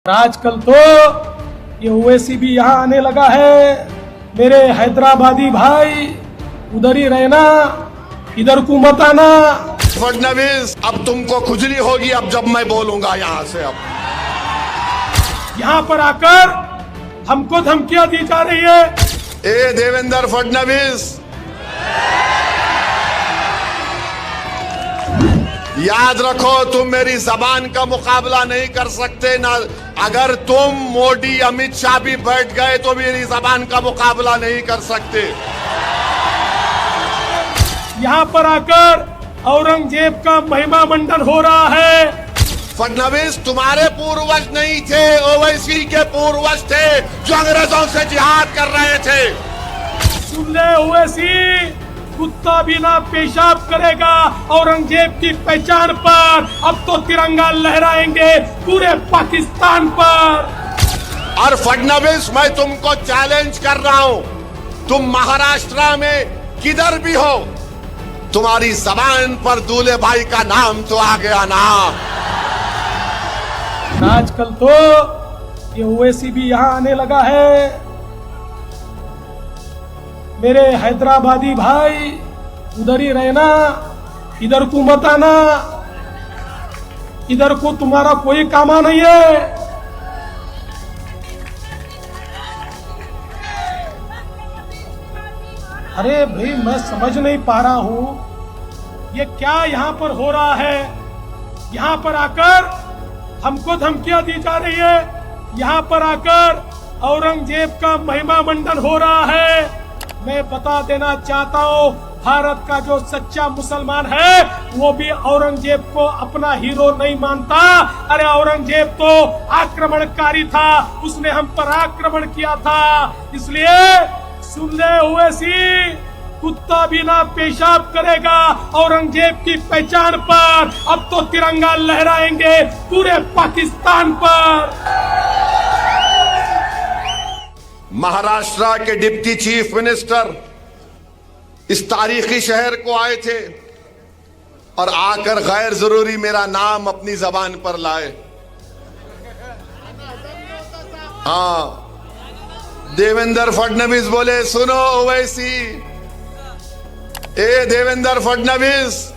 आजकल तो ये ओवैसी भी यहाँ आने लगा है। मेरे हैदराबादी भाई उधर ही रहना, इधर को मत आना। फडणवीस, अब तुमको खुजली होगी अब जब मैं बोलूंगा यहाँ से। अब यहाँ पर आकर हमको धमकियां दी जा रही है। ए देवेंद्र फडणवीस, याद रखो तुम मेरी जबान का मुकाबला नहीं कर सकते ना। अगर तुम मोदी अमित शाह भी बैठ गए तो मेरी जबान का मुकाबला नहीं कर सकते। यहाँ पर आकर औरंगजेब का महिमा मंडन हो रहा है। फडणवीस, तुम्हारे पूर्वज नहीं थे, ओवैसी के पूर्वज थे जो अंग्रेजों से जिहाद कर रहे थे। सुन ले ओवैसी, कुत्ता भी ना पेशाब करेगा औरंगजेब की पहचान पर। अब तो तिरंगा लहराएंगे पूरे पाकिस्तान पर। और फडणवीस, मैं तुमको चैलेंज कर रहा हूं, तुम महाराष्ट्र में किधर भी हो, तुम्हारी जबान पर दूल्हे भाई का नाम तो आ गया ना। आजकल तो ये ओवैसी भी यहाँ आने लगा है। मेरे हैदराबादी भाई उधर ही रहना, इधर को मत आना। इधर को तुम्हारा कोई कामा नहीं है। अरे भाई, मैं समझ नहीं पा रहा हूं ये क्या यहाँ पर हो रहा है। यहाँ पर आकर हमको धमकियां दी जा रही है। यहाँ पर आकर औरंगजेब का महिमा मंडन हो रहा है। मैं बता देना चाहता हूँ, भारत का जो सच्चा मुसलमान है वो भी औरंगजेब को अपना हीरो नहीं मानता। अरे औरंगजेब तो आक्रमणकारी था, उसने हम पर आक्रमण किया था। इसलिए सुन ले ओवैसी, कुत्ता भी ना पेशाब करेगा औरंगजेब की पहचान पर। अब तो तिरंगा लहराएंगे पूरे पाकिस्तान पर। महाराष्ट्र के डिप्टी चीफ मिनिस्टर इस तारीखी शहर को आए थे और आकर गैर जरूरी मेरा नाम अपनी जबान पर लाए। हाँ, देवेंद्र फडणवीस बोले, सुनो ओवैसी, ए देवेंद्र फडणवीस,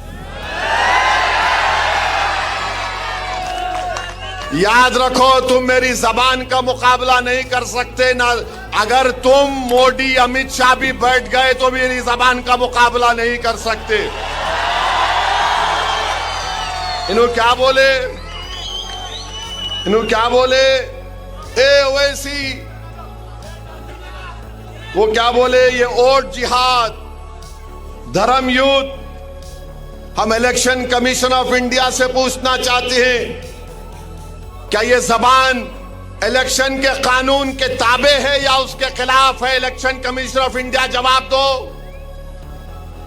याद रखो तुम मेरी जबान का मुकाबला नहीं कर सकते ना। अगर तुम मोदी अमित शाह भी बैठ गए तो मेरी जबान का मुकाबला नहीं कर सकते। इन्हों क्या बोले, इन्हों क्या बोले, ए ओवैसी, वो क्या बोले, ये वोट जिहाद, धर्म युद्ध। हम इलेक्शन कमीशन ऑफ इंडिया से पूछना चाहते हैं, क्या ये जबान इलेक्शन के कानून के ताबे है या उसके खिलाफ है? इलेक्शन कमीशन ऑफ इंडिया जवाब दो।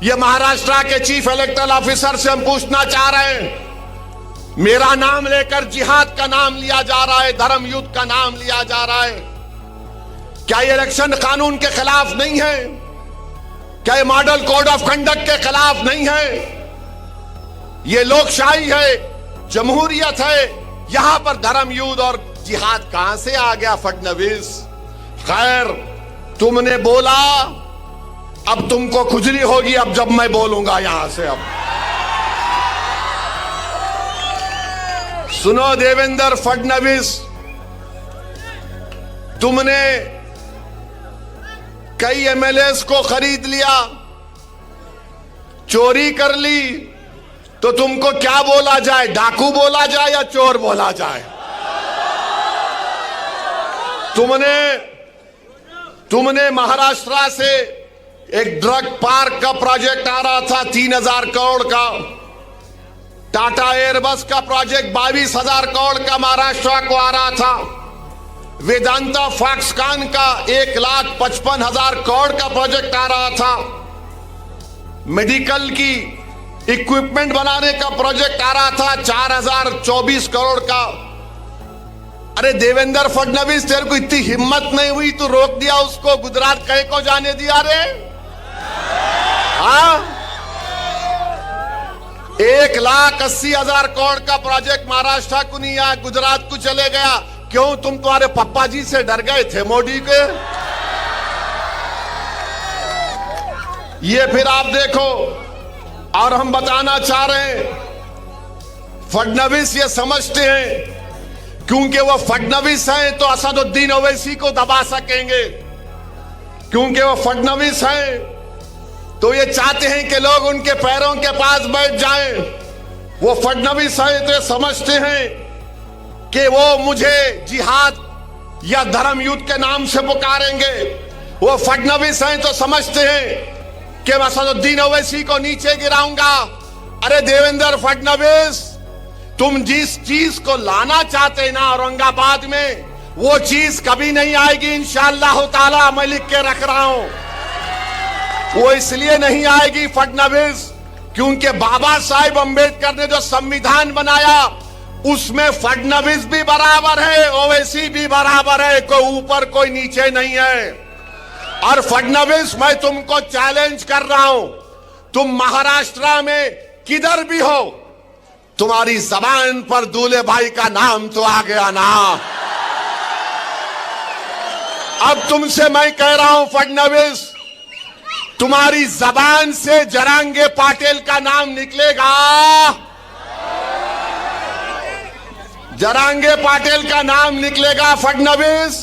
ये महाराष्ट्र के चीफ इलेक्टरल ऑफिसर से हम पूछना चाह रहे हैं, मेरा नाम लेकर जिहाद का नाम लिया जा रहा है, धर्म युद्ध का नाम लिया जा रहा है, क्या ये इलेक्शन कानून के खिलाफ नहीं है? क्या ये मॉडल कोड ऑफ कंडक्ट के खिलाफ नहीं है? ये लोकशाही है, जमहूरियत है, यहां पर धर्म युद्ध और जिहाद कहां से आ गया फडणवीस? खैर, तुमने बोला, अब तुमको खुजली होगी अब जब मैं बोलूंगा यहां से। अब सुनो देवेंद्र फडणवीस, तुमने कई एमएलएस को खरीद लिया, चोरी कर ली, तो तुमको क्या बोला जाए, डाकू बोला जाए या चोर बोला जाए? तुमने महाराष्ट्र से एक ड्रग पार्क का प्रोजेक्ट आ रहा था 3000 करोड़ का, टाटा एयरबस का प्रोजेक्ट 22,000 करोड़ का महाराष्ट्र को आ रहा था, वेदांता फॉक्सकॉन का 1,55,000 करोड़ का प्रोजेक्ट आ रहा था, मेडिकल की इक्विपमेंट बनाने का प्रोजेक्ट आ रहा था 4,024 करोड़ का। अरे देवेंद्र फडणवीस, तेरे को इतनी हिम्मत नहीं हुई तो रोक दिया उसको, गुजरात कहीं को जाने दिया रे? हाँ, 1,80,000 करोड़ का प्रोजेक्ट महाराष्ट्र को नहीं आया, गुजरात को चले गया। क्यों तुम तुम्हारे पप्पा जी से डर गए थे मोदी के? ये फिर आप देखो। और हम बताना चाह रहे हैं, फडणवीस ये समझते हैं क्योंकि वो फडणवीस हैं तो असदुद्दीन ओवैसी को दबा सकेंगे। क्योंकि वो फडणवीस हैं तो ये चाहते हैं कि लोग उनके पैरों के पास बैठ जाएं। वो फडणवीस हैं तो ये समझते हैं कि वो मुझे जिहाद या धर्म युद्ध के नाम से पुकारेंगे। वो फडणवीस हैं तो समझते हैं कि मैं असदुद्दीन ओवैसी को नीचे गिराऊंगा। अरे देवेंद्र फडणवीस, तुम जिस चीज को लाना चाहते ना औरंगाबाद में, वो चीज कभी नहीं आएगी इंशाअल्लाह ताला। मैं लिख के रख रहा हूं, वो इसलिए नहीं आएगी फडणवीस क्योंकि बाबा साहेब अंबेडकर ने जो संविधान बनाया उसमें फडणवीस भी बराबर है, ओवैसी भी बराबर है, कोई ऊपर कोई नीचे नहीं है। और फडणवीस, मैं तुमको चैलेंज कर रहा हूं, तुम महाराष्ट्र में किधर भी हो, तुम्हारी जबान पर दूल्हे भाई का नाम तो आ गया ना। अब तुमसे मैं कह रहा हूं फडणवीस, तुम्हारी जबान से जरांगे पाटिल का नाम निकलेगा। जरांगे पाटिल का नाम निकलेगा फडणवीस,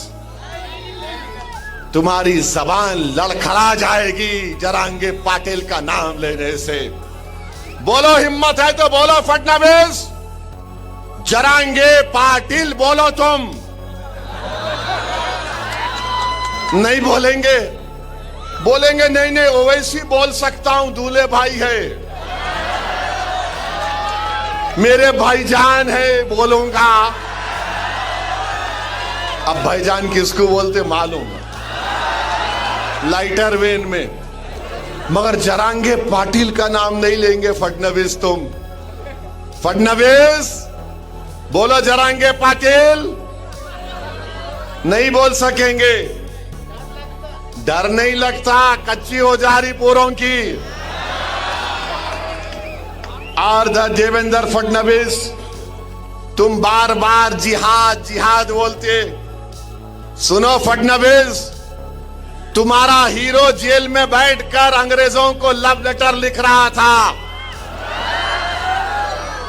तुम्हारी जबान लड़खड़ा जाएगी जरांगे पाटिल का नाम लेने से। बोलो, हिम्मत है तो बोलो फडणवीस, जरांगे पाटिल बोलो। तुम नहीं बोलेंगे? बोलेंगे नहीं नहीं ओवैसी बोल सकता हूं, दूल्हे भाई है, मेरे भाईजान है, बोलूंगा। अब भाईजान किसको बोलते मालूम, लाइटर वेन में, मगर जरांगे पाटिल का नाम नहीं लेंगे फडणवीस। तुम फडणवीस बोलो, जरांगे पाटिल नहीं बोल सकेंगे। डर नहीं लगता, कच्ची हो जा रही पूरों की। और देवेंद्र फडणवीस, तुम बार बार जिहाद जिहाद बोलते। सुनो फडणवीस, तुम्हारा हीरो जेल में बैठकर अंग्रेजों को लव लेटर लिख रहा था।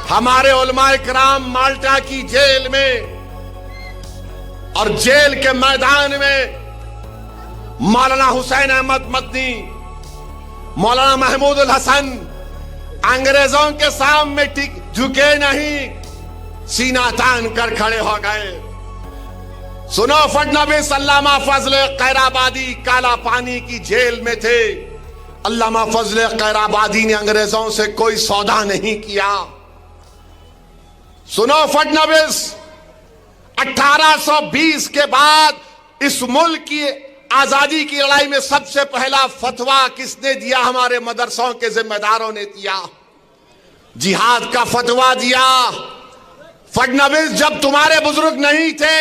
हमारे उलमाए किराम माल्टा की जेल में और जेल के मैदान में मौलाना हुसैन अहमद मदनी, मौलाना महमूद उल हसन अंग्रेजों के सामने झुके नहीं, सीना तान कर खड़े हो गए। सुनो फडणवीस, अल्लामा फजल कैराबादी काला पानी की जेल में थे। अल्लामा फजल कैराबादी ने अंग्रेजों से कोई सौदा नहीं किया। सुनो फडणवीस, 1820 के बाद इस मुल्क की आजादी की लड़ाई में सबसे पहला फतवा किसने दिया? हमारे मदरसों के जिम्मेदारों ने दिया, जिहाद का फतवा दिया। फडणवीस, जब तुम्हारे बुजुर्ग नहीं थे,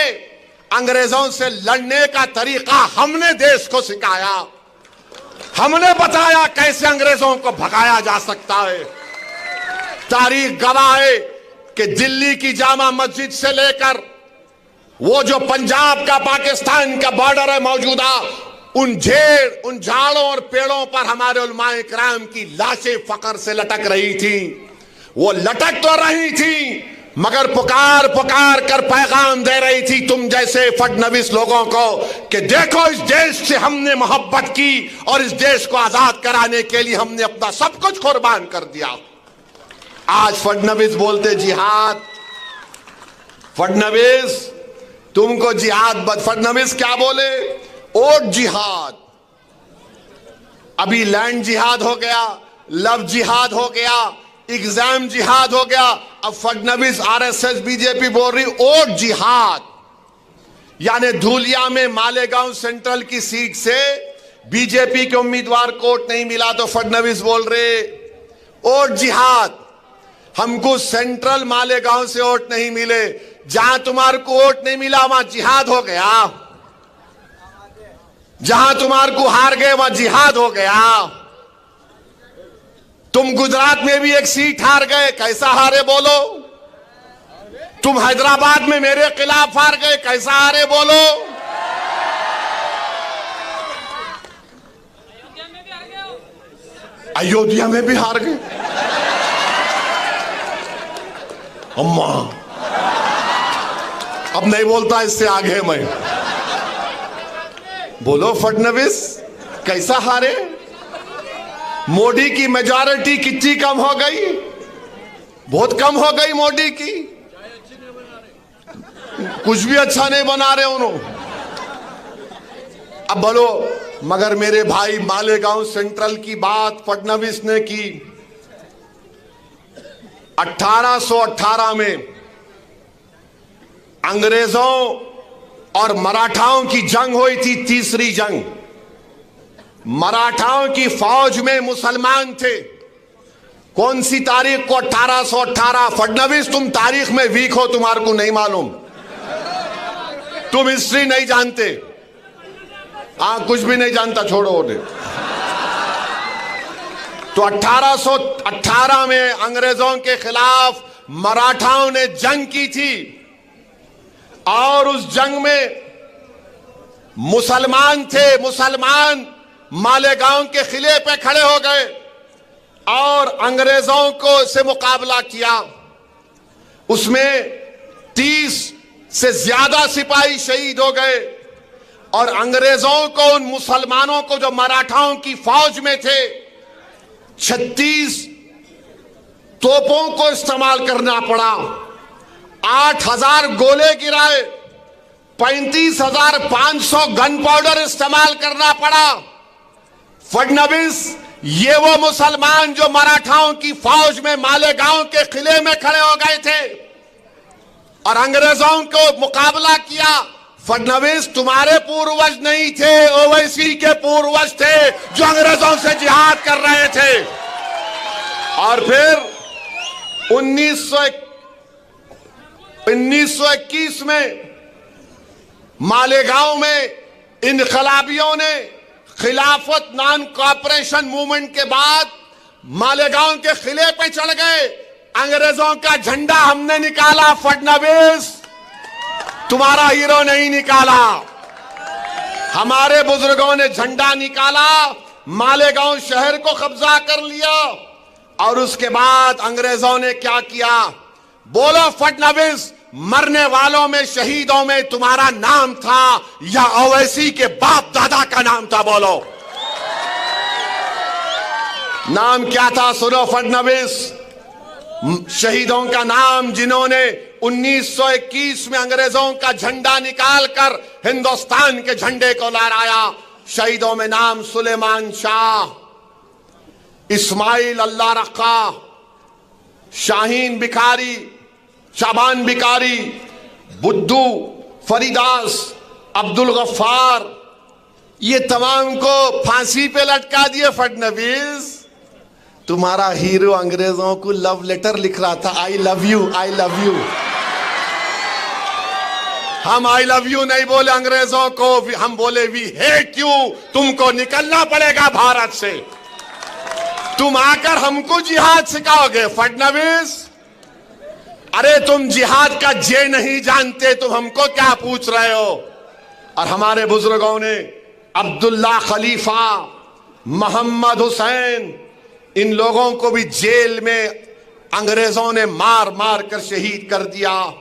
अंग्रेजों से लड़ने का तरीका हमने देश को सिखाया। हमने बताया कैसे अंग्रेजों को भगाया जा सकता है। तारीख गवाह है कि दिल्ली की जामा मस्जिद से लेकर वो जो पंजाब का पाकिस्तान का बॉर्डर है मौजूदा, उन झाड़ों और पेड़ों पर हमारे उलमाए किराम की लाशें फकर से लटक रही थी। वो लटक तो रही थी मगर पुकार पुकार कर पैगाम दे रही थी तुम जैसे फडणवीस लोगों को कि देखो, इस देश से हमने मोहब्बत की और इस देश को आजाद कराने के लिए हमने अपना सब कुछ कुर्बान कर दिया। आज फडणवीस बोलते जिहाद। फडणवीस, तुमको जिहाद, फडणवीस क्या बोले? ओट जिहाद। अभी लैंड जिहाद हो गया, लव जिहाद हो गया, एग्जाम जिहाद हो गया। अब फडणवीस, आरएसएस, बीजेपी बोल रही ओट जिहाद। यानी धूलिया में मालेगांव सेंट्रल की सीट से बीजेपी के उम्मीदवार को वोट नहीं मिला तो फडणवीस बोल रहे वोट जिहाद। हमको सेंट्रल मालेगांव से वोट नहीं मिले, जहां तुम्हारे को वोट नहीं मिला वहां जिहाद हो गया, जहां तुम्हारे को हार गए वहां जिहाद हो गया। तुम गुजरात में भी एक सीट हार गए, कैसा हारे बोलो? तुम हैदराबाद में मेरे खिलाफ हार गए, कैसा हारे बोलो? अयोध्या में भी हार गए। अम्मा अब नहीं बोलता, इससे आगे मैं। बोलो फडणवीस कैसा हारे? मोदी की मेजॉरिटी कितनी कम हो गई? बहुत कम हो गई मोदी की। कुछ भी अच्छा नहीं बना रहे उन्होंने। अब बोलो, मगर मेरे भाई मालेगांव सेंट्रल की बात फडणवीस ने की। 1818 में अंग्रेजों और मराठाओं की जंग हुई थी, तीसरी जंग। मराठाओं की फौज में मुसलमान थे। कौन सी तारीख को? 1818। फडणवीस तुम तारीख में वीक हो, तुम्हारे को नहीं मालूम, तुम हिस्ट्री नहीं जानते। कुछ भी नहीं जानता, छोड़ो उन्हें। तो 1818 में अंग्रेजों के खिलाफ मराठाओं ने जंग की थी और उस जंग में मुसलमान थे। मुसलमान मालेगांव के किले पे खड़े हो गए और अंग्रेजों को से मुकाबला किया। उसमें 30 से ज्यादा सिपाही शहीद हो गए और अंग्रेजों को, उन मुसलमानों को जो मराठाओं की फौज में थे, 36 तोपों को इस्तेमाल करना पड़ा। 8000 गोले गिराए, 35,500 गन पाउडर इस्तेमाल करना पड़ा। फडणवीस ये वो मुसलमान जो मराठाओं की फौज में मालेगांव के किले में खड़े हो गए थे और अंग्रेजों को मुकाबला किया। फडणवीस तुम्हारे पूर्वज नहीं थे, ओवैसी के पूर्वज थे जो अंग्रेजों से जिहाद कर रहे थे। और फिर 1921 में मालेगांव में इनकलाबियों ने खिलाफत नॉन कॉपरेशन मूवमेंट के बाद मालेगांव के किले पे चढ़ गए। अंग्रेजों का झंडा हमने निकाला, फडणवीस तुम्हारा हीरो नहीं निकाला। हमारे बुजुर्गों ने झंडा निकाला, मालेगांव शहर को कब्जा कर लिया और उसके बाद अंग्रेजों ने क्या किया? बोलो फडणवीस, मरने वालों में, शहीदों में तुम्हारा नाम था या ओवैसी के बाप दादा का नाम था? बोलो नाम क्या था? सुनो फडणवीस, शहीदों का नाम जिन्होंने 1921 में अंग्रेजों का झंडा निकालकर हिंदुस्तान के झंडे को लहराया। शहीदों में नाम सुलेमान शाह, इस्माइल अल्लाह रखा, शाहीन बिकारी, शाबान बिकारी, बुद्धू, फरीदास, अब्दुल गफ्फार, ये तमाम को फांसी पे लटका दिए फडणवीस। तुम्हारा हीरो अंग्रेजों को लव लेटर लिख रहा था, I love you, I love you. हम आई लव यू नहीं बोले अंग्रेजों को, हम बोले वी हेट यू। तुमको निकलना पड़ेगा भारत से। तुम आकर हमको जिहाद सिखाओगे फडणवीस? अरे तुम जिहाद का जे नहीं जानते, तुम हमको क्या पूछ रहे हो? और हमारे बुजुर्गों ने अब्दुल्ला खलीफा, मोहम्मद हुसैन, इन लोगों को भी जेल में अंग्रेजों ने मार मार कर शहीद कर दिया।